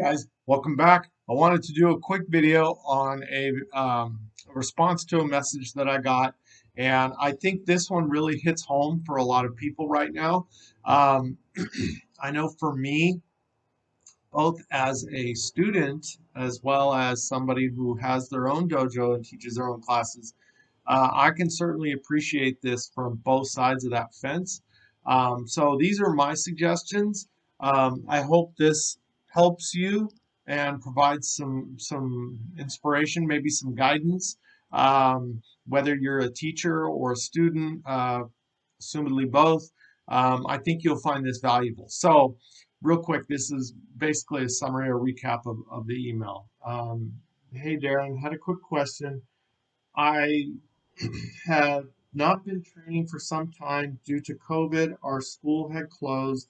Guys, welcome back. I wanted to do a quick video on a response to a message that I got, and I think this one really hits home for a lot of people right now. Um, I know for me, both as a student as well as somebody who has their own dojo and teaches their own classes, I can certainly appreciate this from both sides of that fence. So these are my suggestions. I hope this helps you and provides some inspiration, maybe some guidance. Whether you're a teacher or a student, assumedly both, I think you'll find this valuable. So, real quick, this is basically a summary or recap of the email. Hey, Darren, had a quick question. I had not been training for some time due to COVID. Our school had closed,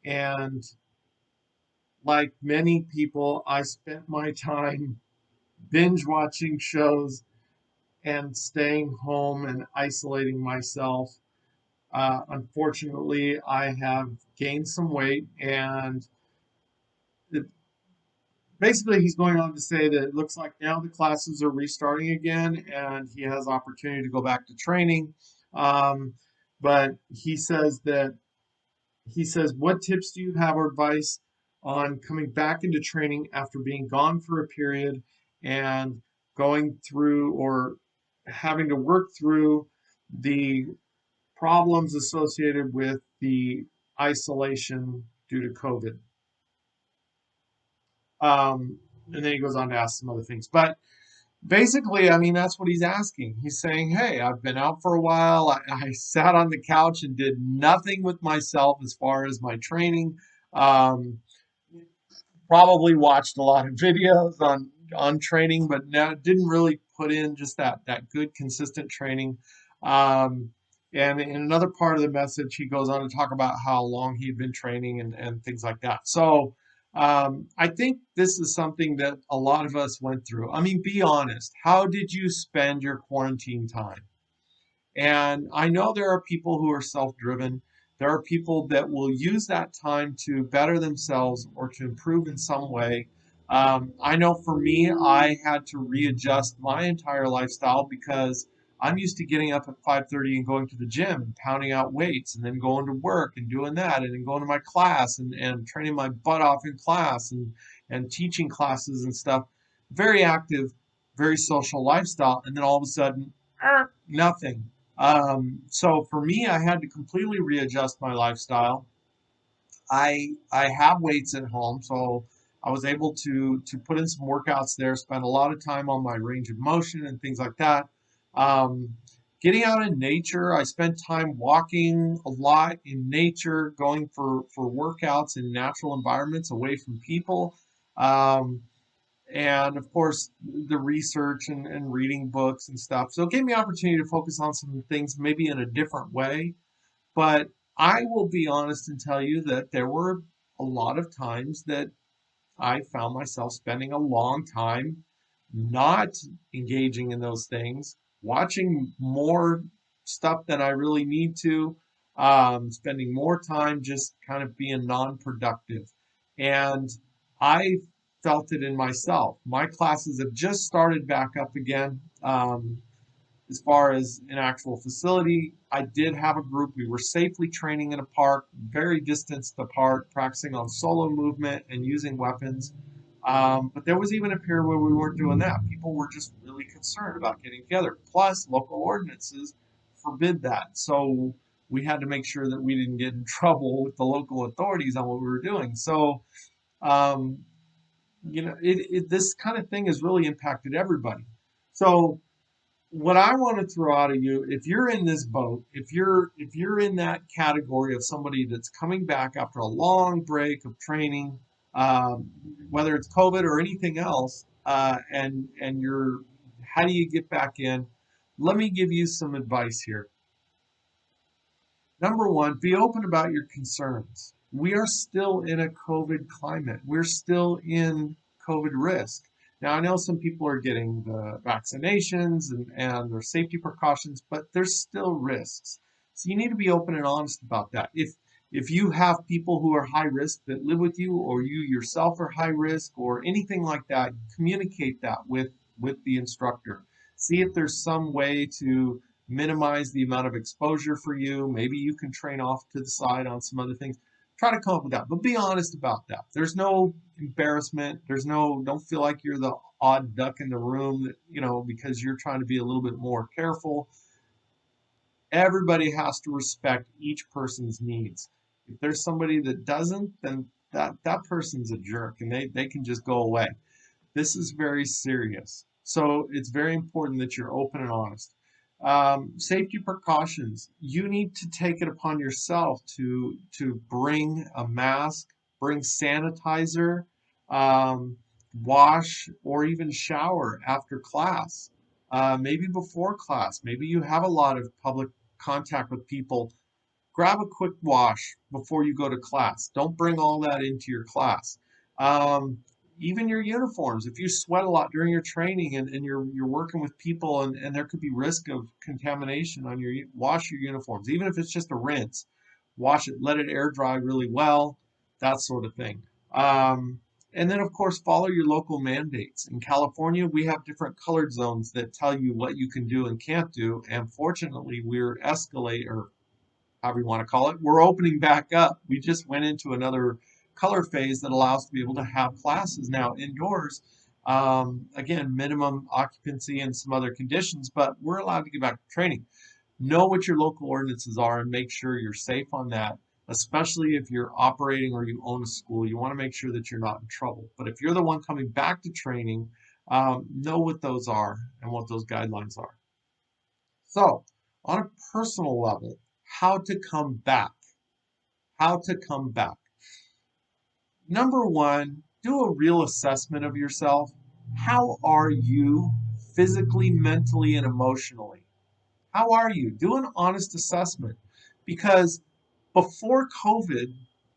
and like many people, I spent my time binge watching shows and staying home and isolating myself. Unfortunately, I have gained some weight, and it, basically, he's going on to say that it looks like now the classes are restarting again, and he has opportunity to go back to training. Um, but he says, what tips do you have or advice on coming back into training after being gone for a period and going through or having to work through the problems associated with the isolation due to COVID? And then he goes on to ask some other things. But basically, I mean, that's what he's asking. He's saying, hey, I've been out for a while. I sat on the couch and did nothing with myself as far as my training. Um, Probably watched a lot of videos on training, but didn't really put in just that good consistent training. Um, and in another part of the message, he goes on to talk about how long he'd been training and things like that. So I think this is something that a lot of us went through. I mean, be honest. How did you spend your quarantine time? And I know there are people who are self-driven. There are people that will use that time to better themselves or to improve in some way. I know for me, I had to readjust my entire lifestyle because I'm used to getting up at 5:30 and going to the gym and pounding out weights and then going to work and doing that and then going to my class and training my butt off in class and teaching classes and stuff. Very active, very social lifestyle. And then all of a sudden, nothing. So for me, I had to completely readjust my lifestyle. I have weights at home, so I was able to put in some workouts there. Spend a lot of time on my range of motion and things like that. Um, Getting out in nature, I spent time walking a lot in nature, going for workouts in natural environments away from people. Um, and of course the research and reading books and stuff. So it gave me opportunity to focus on some things maybe in a different way. But I will be honest and tell you that there were a lot of times that I found myself spending a long time not engaging in those things, watching more stuff than I really need to, spending more time just kind of being non-productive. And I felt it in myself. My classes have just started back up again. As far as an actual facility, I did have a group. We were safely training in a park, very distanced apart, practicing on solo movement and using weapons. But there was even a period where we weren't doing that. People were just really concerned about getting together. Plus, local ordinances forbid that. So we had to make sure that we didn't get in trouble with the local authorities on what we were doing. So, um, this kind of thing has really impacted everybody. So what I want to throw out of you, if you're in this boat, if you're in that category of somebody that's coming back after a long break of training, um, whether it's COVID or anything else, and you're, how do you get back in? Let me give you some advice here. Number one, be open about your concerns. We are still in a COVID climate. We're still in COVID risk. Now, I know some people are getting the vaccinations and their safety precautions, but there's still risks. So you need to be open and honest about that. If you have people who are high risk that live with you, or you yourself are high risk, or anything like that, communicate that with the instructor. See if there's some way to minimize the amount of exposure for you. Maybe you can train off to the side on some other things. Try to come up with that, but be honest about that. There's no embarrassment. Don't feel like you're the odd duck in the room that, because you're trying to be a little bit more careful. Everybody has to respect each person's needs. If there's somebody that doesn't, then that person's a jerk and they can just go away. This is very serious. So it's very important that you're open and honest. Safety precautions. You need to take it upon yourself to bring a mask, bring sanitizer, wash or even shower after class. Maybe before class. Maybe you have a lot of public contact with people. Grab a quick wash before you go to class. Don't bring all that into your class. Um, Even your uniforms. If you sweat a lot during your training and you're working with people and there could be risk of contamination on wash your uniforms. Even if it's just a rinse, wash it, let it air dry really well, that sort of thing. And then, of course, follow your local mandates. In California, we have different colored zones that tell you what you can do and can't do. And fortunately, we're or however you want to call it, we're opening back up. We just went into another color phase that allows to be able to have classes now indoors. Again, minimum occupancy and some other conditions, but we're allowed to get back to training. Know what your local ordinances are and make sure you're safe on that, especially if you're operating or you own a school. You want to make sure that you're not in trouble. But if you're the one coming back to training, know what those are and what those guidelines are. So, on a personal level, how to come back. How to come back. Number one, do a real assessment of yourself. How are you physically, mentally, and emotionally? How are you? Do an honest assessment. Because before COVID,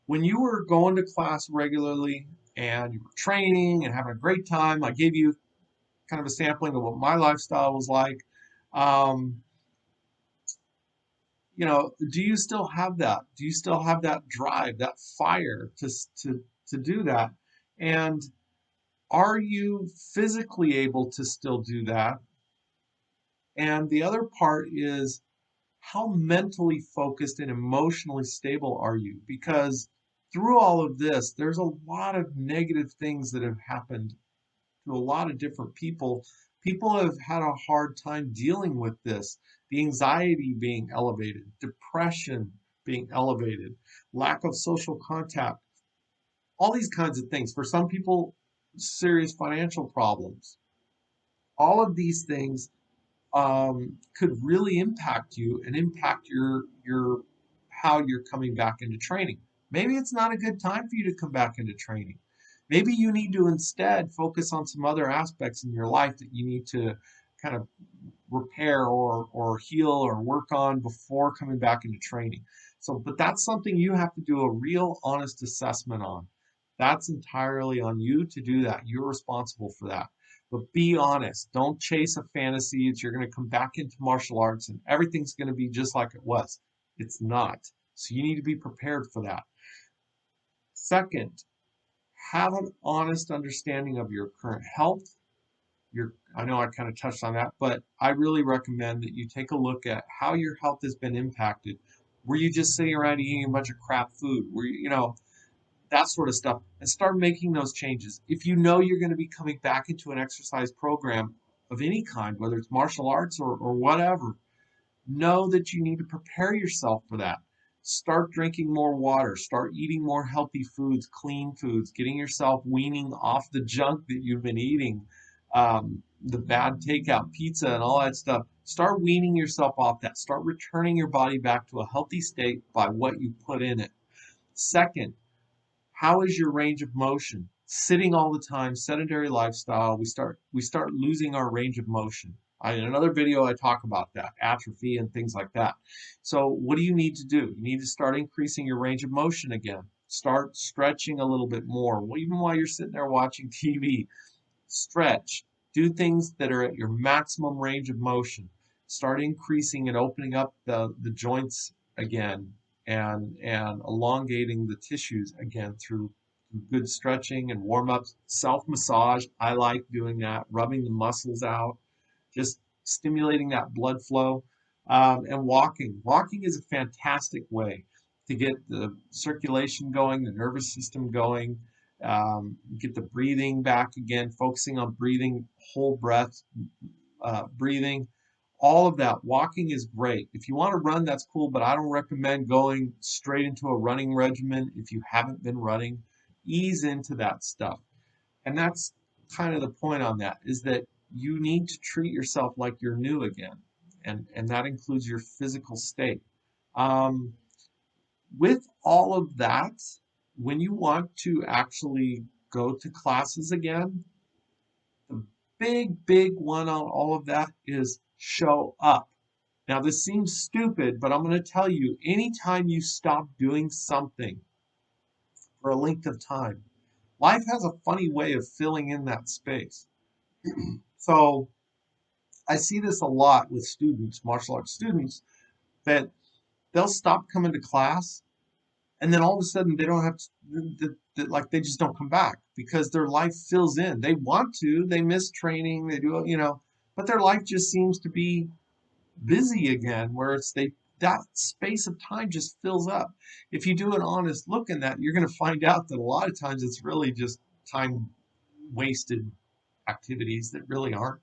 when you were going to class regularly and you were training and having a great time, I gave you kind of a sampling of what my lifestyle was like. Um, do you still have that? Do you still have that drive, that fire to do that? And are you physically able to still do that? And the other part is, how mentally focused and emotionally stable are you? Because through all of this, there's a lot of negative things that have happened to a lot of different people. People have had a hard time dealing with this. The anxiety being elevated, depression being elevated, lack of social contact, all these kinds of things. For some people, serious financial problems. All of these things could really impact you and impact your how you're coming back into training. Maybe it's not a good time for you to come back into training. Maybe you need to instead focus on some other aspects in your life that you need to kind of repair or heal or work on before coming back into training. So, but that's something you have to do a real honest assessment on. That's entirely on you to do that. You're responsible for that. But be honest. Don't chase a fantasy that you're going to come back into martial arts and everything's going to be just like it was. It's not. So you need to be prepared for that. Second, have an honest understanding of your current health. I know I kind of touched on that, but I really recommend that you take a look at how your health has been impacted. Were you just sitting around eating a bunch of crap food? Were you, that sort of stuff, and start making those changes. If you know you're going to be coming back into an exercise program of any kind, whether it's martial arts or whatever, know that you need to prepare yourself for that. Start drinking more water, start eating more healthy foods, clean foods, getting yourself weaning off the junk that you've been eating, the bad takeout pizza and all that stuff. Start weaning yourself off that. Start returning your body back to a healthy state by what you put in it. Second, how is your range of motion? Sitting all the time, sedentary lifestyle, we start losing our range of motion. In another video, I talk about that, atrophy and things like that. So what do you need to do? You need to start increasing your range of motion again. Start stretching a little bit more. Even while you're sitting there watching TV, stretch. Do things that are at your maximum range of motion. Start increasing and opening up the joints again and elongating the tissues again through good stretching and warm ups, self massage. I like doing that, rubbing the muscles out, just stimulating that blood flow, and walking. Walking is a fantastic way to get the circulation going, the nervous system going, get the breathing back again, focusing on breathing, whole breath breathing, all of that. Walking is great. If you want to run, that's cool, but I don't recommend going straight into a running regimen if you haven't been running. Ease into that stuff. And that's kind of the point on that, is that you need to treat yourself like you're new again. And that includes your physical state. Um, with all of that, when you want to actually go to classes again, the big one on all of that is show up. Now, this seems stupid, but I'm going to tell you, anytime you stop doing something for a length of time, life has a funny way of filling in that space. So I see this a lot with students, martial arts students, that they'll stop coming to class and then all of a sudden they don't have like they just don't come back because their life fills in. They want to, they miss training, they do, but their life just seems to be busy again, where that space of time just fills up. If you do an honest look in that, you're going to find out that a lot of times it's really just time wasted activities that really aren't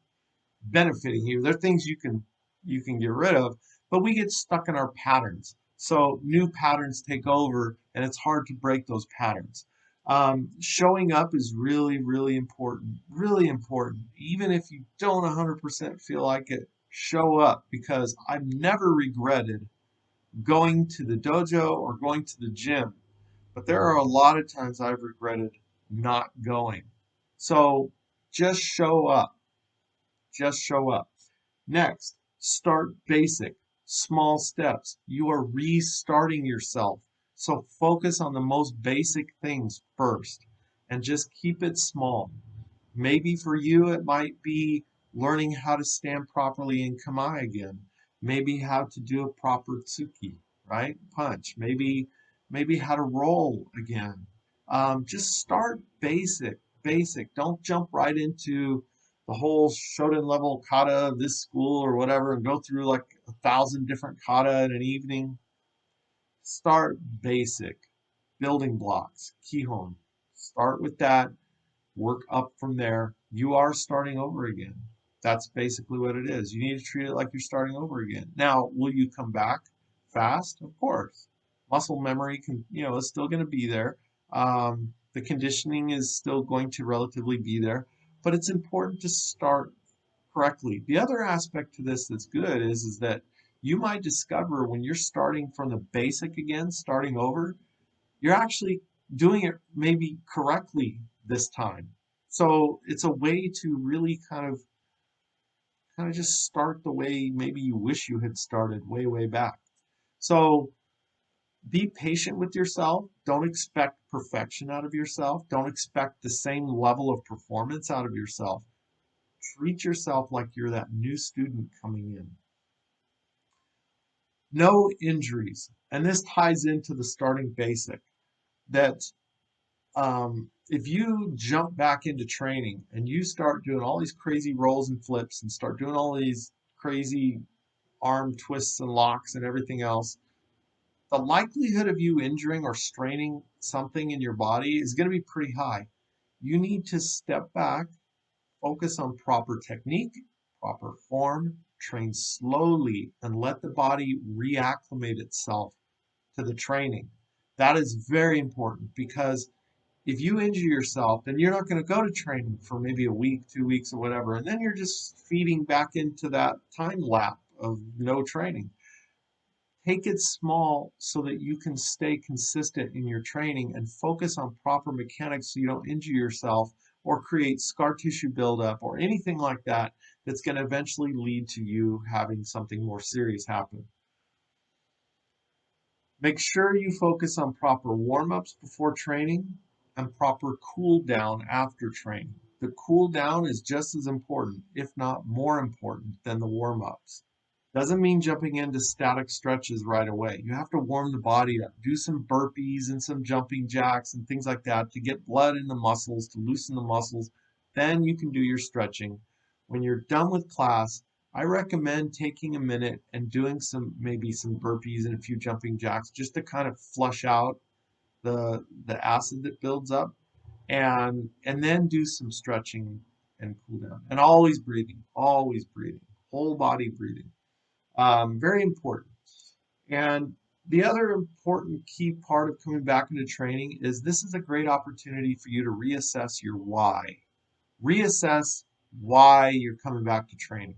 benefiting you. They're things you can get rid of, but we get stuck in our patterns. So new patterns take over, and it's hard to break those patterns. Showing up is really, really important. Really important. Even if you don't 100% feel like it, show up, because I've never regretted going to the dojo or going to the gym, but there are a lot of times I've regretted not going. So just show up. Just show up. Next, start basic, small steps. You are restarting yourself. So focus on the most basic things first and just keep it small. Maybe for you, it might be learning how to stand properly in kamae again. Maybe how to do a proper tsuki, right? Punch. Maybe how to roll again. Just start basic, basic. Don't jump right into the whole Shoten level kata of this school or whatever and go through like 1,000 different kata in an evening. Start basic, building blocks, kihon. Start with that, work up from there. You are starting over again. That's basically what it is. You need to treat it like you're starting over again. Now, will you come back fast? Of course. Muscle memory is still going to be there. The conditioning is still going to relatively be there, but it's important to start correctly. The other aspect to this that's good is that you might discover when you're starting from the basic again, starting over, you're actually doing it maybe correctly this time. So it's a way to really kind of just start the way maybe you wish you had started way back. So be patient with yourself. Don't expect perfection out of yourself. Don't expect the same level of performance out of yourself. Treat yourself like you're that new student coming in. No injuries. And this ties into the starting basic that if you jump back into training and you start doing all these crazy rolls and flips and start doing all these crazy arm twists and locks and everything else, the likelihood of you injuring or straining something in your body is going to be pretty high. You need to step back, focus on proper technique, proper form, train slowly, and let the body reacclimate itself to the training. That is very important, because if you injure yourself, then you're not going to go to training for maybe a week, 2 weeks, or whatever, and then you're just feeding back into that time lap of no training. Take it small so that you can stay consistent in your training and focus on proper mechanics so you don't injure yourself or create scar tissue buildup or anything like that that's going to eventually lead to you having something more serious happen. Make sure you focus on proper warm-ups before training and proper cool down after training. The cool down is just as important, if not more important, than the warm-ups. Doesn't mean jumping into static stretches right away. You have to warm the body up. Do some burpees and some jumping jacks and things like that to get blood in the muscles, to loosen the muscles. Then you can do your stretching. When you're done with class, I recommend taking a minute and doing maybe some burpees and a few jumping jacks just to kind of flush out the acid that builds up, and then do some stretching and cool down. And always breathing, whole body breathing. Very important. And the other important key part of coming back into training is this is a great opportunity for you to reassess your why. Reassess why you're coming back to training.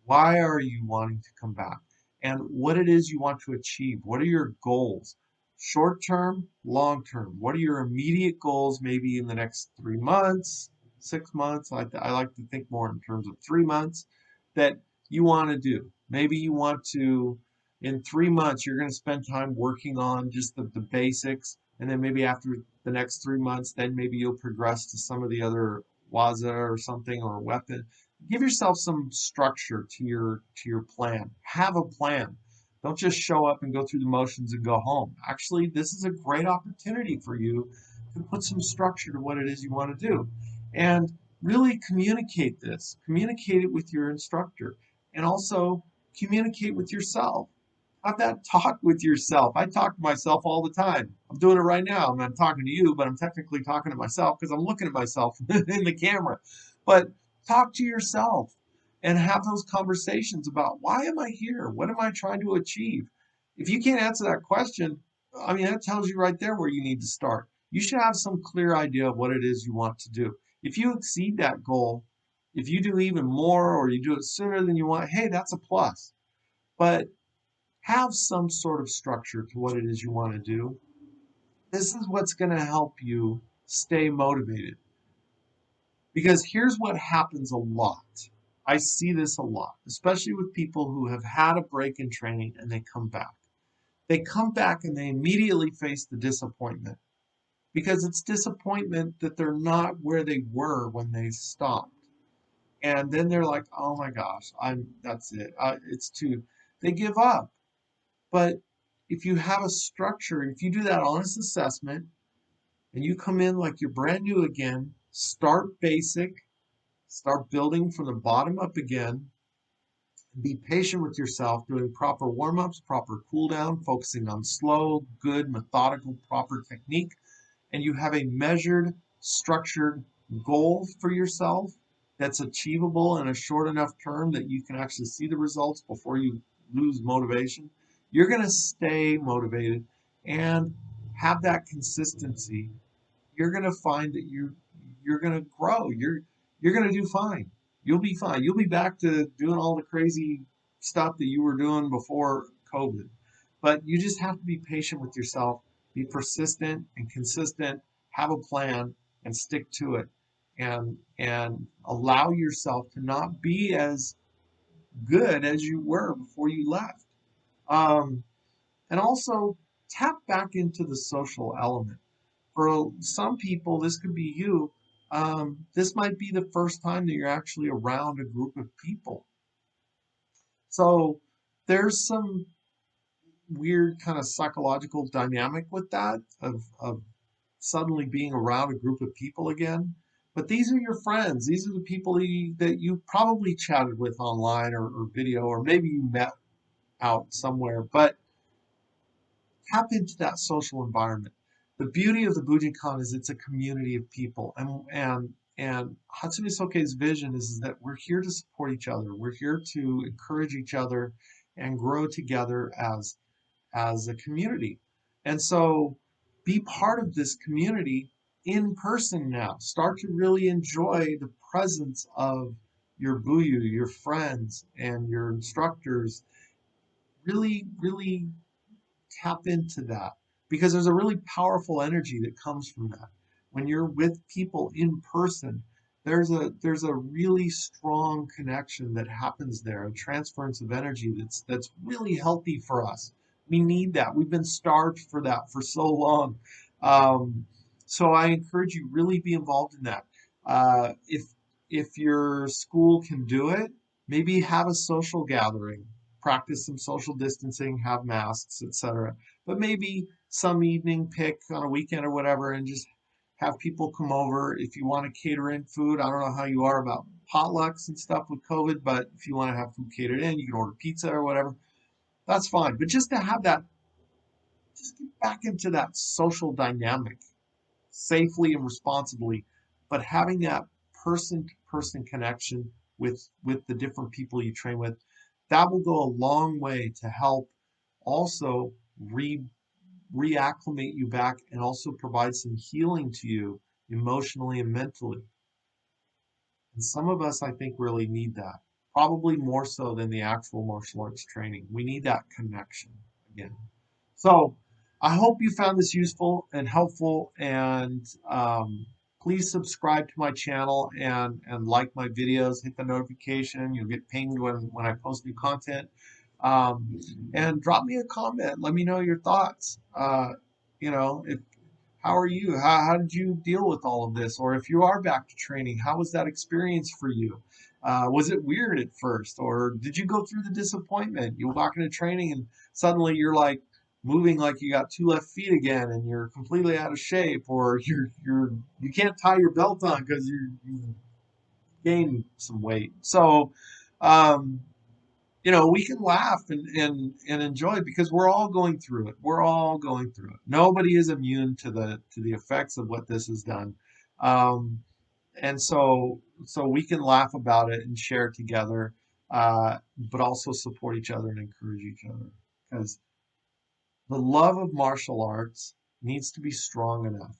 Why are you wanting to come back? And what it is you want to achieve. What are your goals? Short term, long term. What are your immediate goals maybe in the next 3 months, 6 months? I like to think more in terms of 3 months that you want to do. Maybe you want to, in 3 months, you're going to spend time working on just the basics. And then maybe after the next 3 months, then maybe you'll progress to some of the other waza or something or weapon. Give yourself some structure to your plan. Have a plan. Don't just show up and go through the motions and go home. Actually, this is a great opportunity for you to put some structure to what it is you want to do. And really communicate this. Communicate it with your instructor. And also communicate with yourself. Have that talk with yourself. I talk to myself all the time. I'm doing it right now. I'm talking to you, but I'm technically talking to myself because I'm looking at myself in the camera. But talk to yourself and have those conversations about why am I here? What am I trying to achieve? If you can't answer that question, I mean, that tells you right there where you need to start. You should have some clear idea of what it is you want to do. If you exceed that goal, if you do even more or you do it sooner than you want, hey, that's a plus. But have some sort of structure to what it is you want to do. This is what's going to help you stay motivated. Because here's what happens a lot. I see this a lot, especially with people who have had a break in training and they come back. They come back and they immediately face the disappointment because it's disappointment that they're not where they were when they stopped. And then they're like, "Oh my gosh, that's it. It's too." They give up. But if you have a structure, if you do that honest assessment and you come in like you're brand new again, start basic, start building from the bottom up again. Be patient with yourself, doing proper warm ups, proper cool down, focusing on slow, good, methodical, proper technique. And you have a measured, structured goal for yourself that's achievable in a short enough term that you can actually see the results before you lose motivation. You're going to stay motivated and have that consistency. You're going to find that you're going to grow. You're going to do fine. You'll be fine. You'll be back to doing all the crazy stuff that you were doing before COVID. But you just have to be patient with yourself, be persistent and consistent, have a plan and stick to it, and allow yourself to not be as good as you were before you left. Um, and also tap back into the social element. For some people, this could be you. This might be the first time that you're actually around a group of people. So there's some weird kind of psychological dynamic with that of suddenly being around a group of people again. But these are your friends. These are the people that you probably chatted with online or video, or maybe you met out somewhere. But tap into that social environment. The beauty of the Bujinkan is it's a community of people, and Hatsune Soke's vision is that we're here to support each other. We're here to encourage each other and grow together as a community. And so be part of this community in person now. Start to really enjoy the presence of your buyu, your friends, and your instructors. Really, really tap into that because there's a really powerful energy that comes from that. When you're with people in person, there's a really strong connection that happens there, a transference of energy that's really healthy for us. We need that. We've been starved for that for so long. Um, so I encourage you really be involved in that. If your school can do it, maybe have a social gathering practice some social distancing, have masks, etc. But maybe some evening pick on a weekend or whatever and just have people come over. If you want to cater in food, I don't know how you are about potlucks and stuff with COVID, but if you want to have food catered in, you can order pizza or whatever. That's fine. But just to have that, just get back into that social dynamic safely and responsibly, but having that person to person connection with the different people you train with, that will go a long way to help also reacclimate you back and also provide some healing to you emotionally and mentally. And some of us, I think, really need that, probably more so than the actual martial arts training. We need that connection again. So I hope you found this useful and helpful, and please subscribe to my channel and like my videos, hit the notification. You'll get pinged when I post new content. Um, and drop me a comment. Let me know your thoughts. If how are you? How did you deal with all of this? Or if you are back to training, how was that experience for you? Was it weird at first? Or did you go through the disappointment? You walk into training and suddenly you're like moving like you got two left feet again and you're completely out of shape, or you can't tie your belt on because you gained some weight. So um, we can laugh and enjoy because we're all going through it. We're all going through it. Nobody is immune to the effects of what this has done. Um, and so we can laugh about it and share it together, but also support each other and encourage each other. Because the love of martial arts needs to be strong enough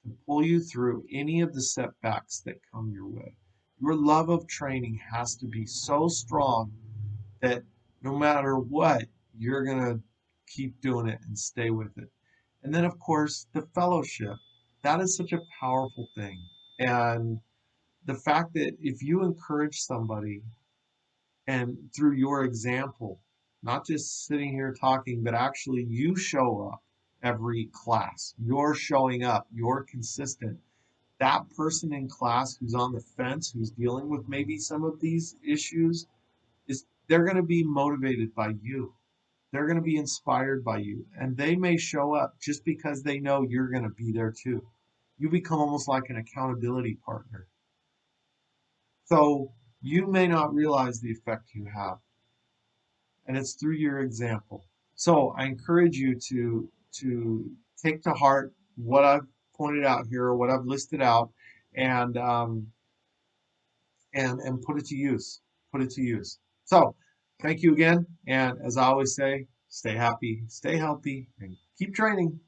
to pull you through any of the setbacks that come your way. Your love of training has to be so strong that no matter what, you're going to keep doing it and stay with it. And then, of course, the fellowship. That is such a powerful thing. And the fact that if you encourage somebody and through your example, not just sitting here talking, but actually you show up every class, you're showing up, you're consistent. That person in class who's on the fence, who's dealing with maybe some of these issues, they're going to be motivated by you. They're going to be inspired by you. And they may show up just because they know you're going to be there too. You become almost like an accountability partner. So you may not realize the effect you have. And it's through your example. So I encourage you to take to heart what I've pointed out here, or what I've listed out, and and put it to use. Put it to use. So thank you again. And as I always say, stay happy, stay healthy, and keep training.